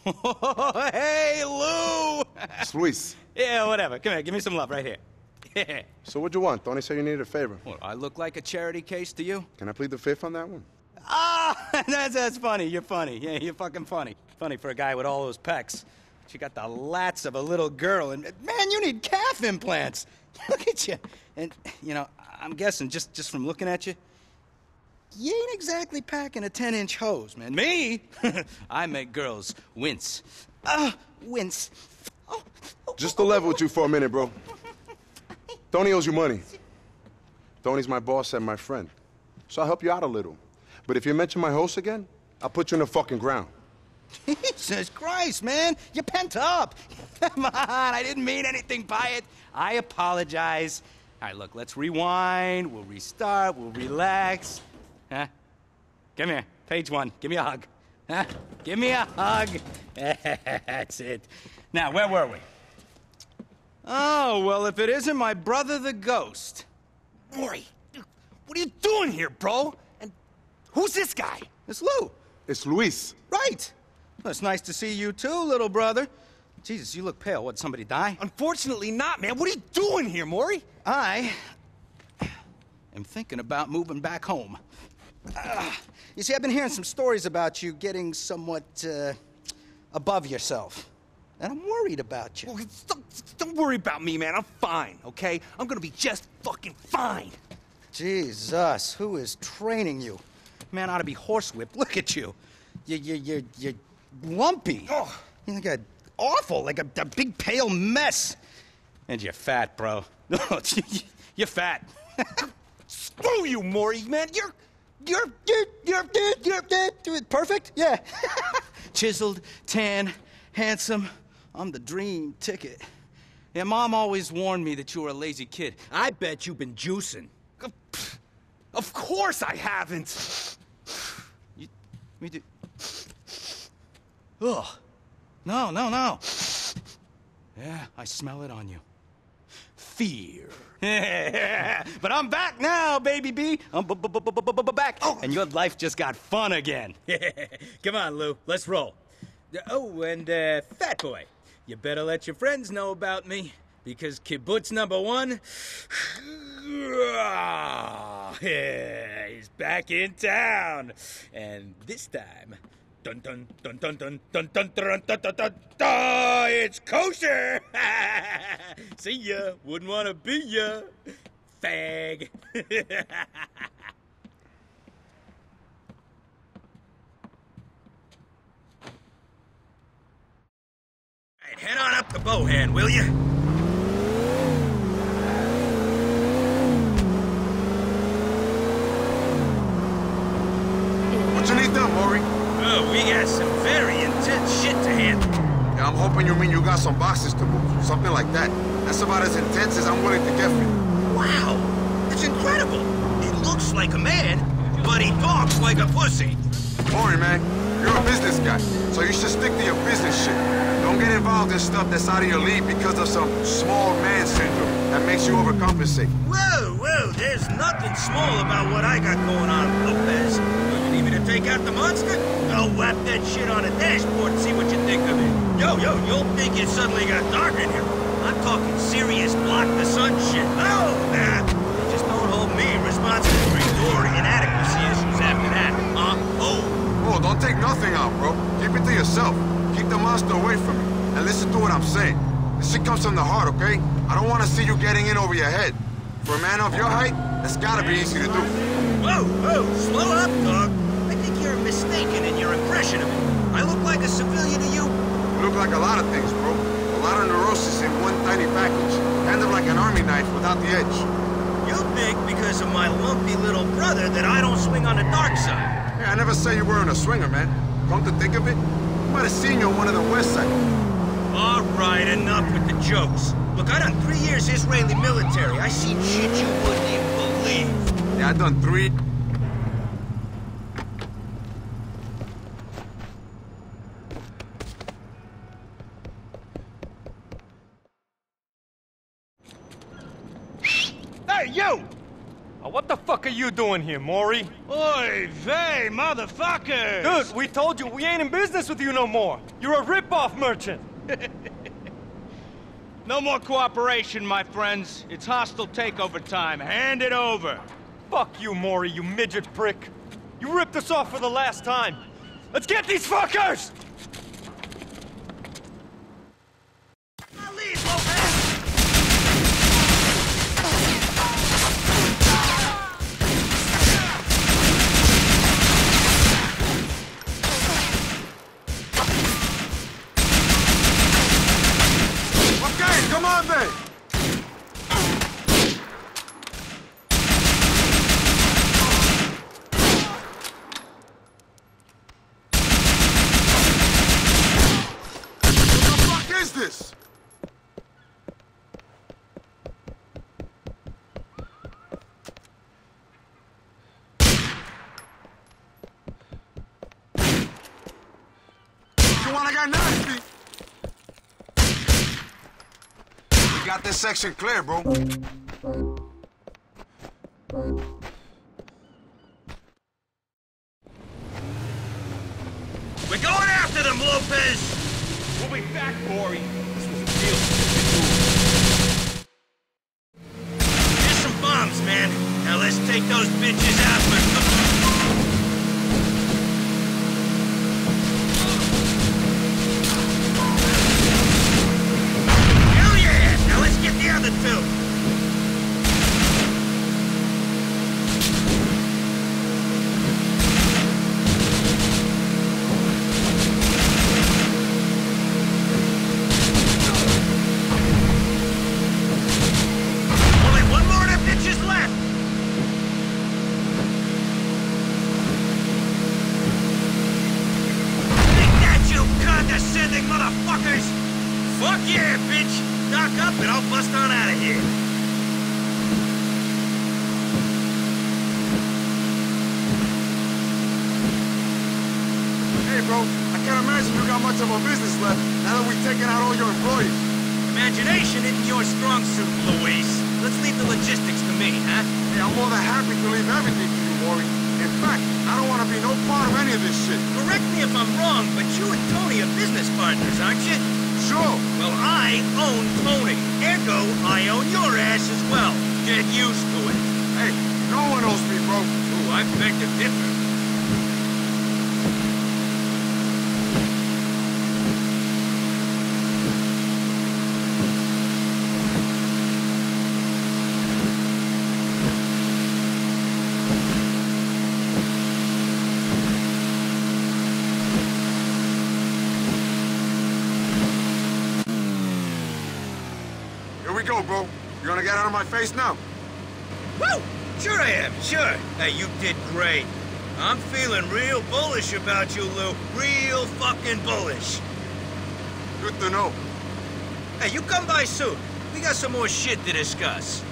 Hey, Lou! It's Luis. Yeah, whatever. Come here, give me some love right here. So what'd you want? Tony said you needed a favor. What, I look like a charity case to you? Can I plead the fifth on that one? Ah, that's funny. You're funny. Yeah, you're fucking funny. Funny for a guy with all those pecs. But you got the lats of a little girl, and man, you need calf implants. Look at you. And, you know, I'm guessing, just from looking at you, you ain't exactly packing a 10-inch hose, man. Me? I make girls wince. Wince. Just to level with you for a minute, bro. Tony owes you money. Tony's my boss and my friend. So I'll help you out a little. But if you mention my host again, I'll put you in the fucking ground. Jesus Christ, man. You're pent up. Come on, I didn't mean anything by it. I apologize. All right, look, let's rewind. We'll restart. We'll relax. Huh? Come here. Page one. Give me a hug. Huh? Give me a hug. That's it. Now, where were we? Oh, well, if it isn't my brother the ghost. Maury, what are you doing here, bro? And who's this guy? It's Lou. It's Luis. Right. Well, it's nice to see you too, little brother. Jesus, you look pale. What, somebody die? Unfortunately not, man. What are you doing here, Maury? I am thinking about moving back home. You see, I've been hearing some stories about you getting somewhat, above yourself. And I'm worried about you. Well, don't worry about me, man. I'm fine, okay? I'm gonna be just fucking fine. Jesus, who is training you? Man ought to be horsewhipped. Look at you. You're lumpy. Oh. You're like awful, like a big pale mess. And you're fat, bro. You're fat. Screw you, Maury, man. You're perfect? Yeah. Chiseled, tan, handsome. I'm the dream ticket. Yeah, Mom always warned me that you were a lazy kid. I bet you've been juicing. Of course I haven't. Me do. Ugh. No. Yeah, I smell it on you. Fear. But I'm back now, baby B. I'm back. Oh. And your life just got fun again. Come on, Lou. Let's roll. Oh, and Fat Boy, you better let your friends know about me, because Kubbitz #1 is back in town. And this time, dun dun dun dun dun dun dun dun dun dun dun dun, it's kosher. See ya, wouldn't want to be ya, fag. Head on up to Bohan, will you? What you need done, Maury? Oh, we got some very intense shit to handle. Yeah, I'm hoping you mean you got some boxes to move. Something like that. That's about as intense as I'm willing to get for you. Wow, that's incredible. He looks like a man, but he talks like a pussy. Maury, man, you're a business guy, so you should stick to your business shit. Don't get involved in stuff that's out of your league because of some small man syndrome that makes you overcompensate. Whoa, there's nothing small about what I got going on, Lopez. You need me to take out the monster? I'll whap that shit on a dashboard and see what you think of it. Yo, you'll think it suddenly got dark in here. I'm talking serious block the sun shit. Oh, man. Just don't hold me responsible for your inadequacy issues after that. Oh, don't take nothing out, bro. Keep it to yourself. Keep the monster away from me. And listen to what I'm saying. This shit comes from the heart, okay? I don't want to see you getting in over your head. For a man of your height, that's gotta be easy to do. Whoa, slow up, dog. I think you're mistaken in your impression of me. I look like a civilian to you? You look like a lot of things, bro. A lot of neurosis in one tiny package. Kind of like an army knife without the edge. You think because of my lumpy little brother that I don't swing on the dark side. Yeah, I never say you weren't a swinger, man. Come to think of it, I might have seen you on one of the West Side. All right, enough with the jokes. Look, I done 3 years Israeli military. I seen shit you wouldn't even believe. Yeah, I done 3. Hey, you! What the fuck are you doing here, Maury? Oy vey, motherfuckers! Dude, we told you we ain't in business with you no more. You're a rip-off merchant. No more cooperation, my friends. It's hostile takeover time. Hand it over. Fuck you, Maury, you midget prick. You ripped us off for the last time. Let's get these fuckers! Come on, then! What the fuck is this? You wanna get nasty? Got this section clear, bro. We're going after them, Lopez! We'll be back, Maury. This was a deal. Here's some bombs, man. Now let's take those bitches out for... the other two. Only one more of them bitches left. Take that, you condescending motherfuckers! Fuck yeah, bitch! Knock up and I'll bust on out of here. Hey, bro, I can't imagine you got much of a business left now that we've taken out all your employees. Imagination isn't your strong suit, Luis. Let's leave the logistics to me, huh? Hey, I'm more than happy to leave everything to you, Maury. In fact, I don't want to be no part of any of this shit. Correct me if I'm wrong, but you and Tony are business partners, aren't you? Sure. Well, I own Tony. Ergo, I own your ass as well. Get used to it. Hey, no one owes me, bro. Ooh, I beg to differ. Here we go, bro. You gonna get out of my face now? Woo! Sure I am, sure. Hey, you did great. I'm feeling real bullish about you, Lou. Real fucking bullish. Good to know. Hey, you come by soon. We got some more shit to discuss.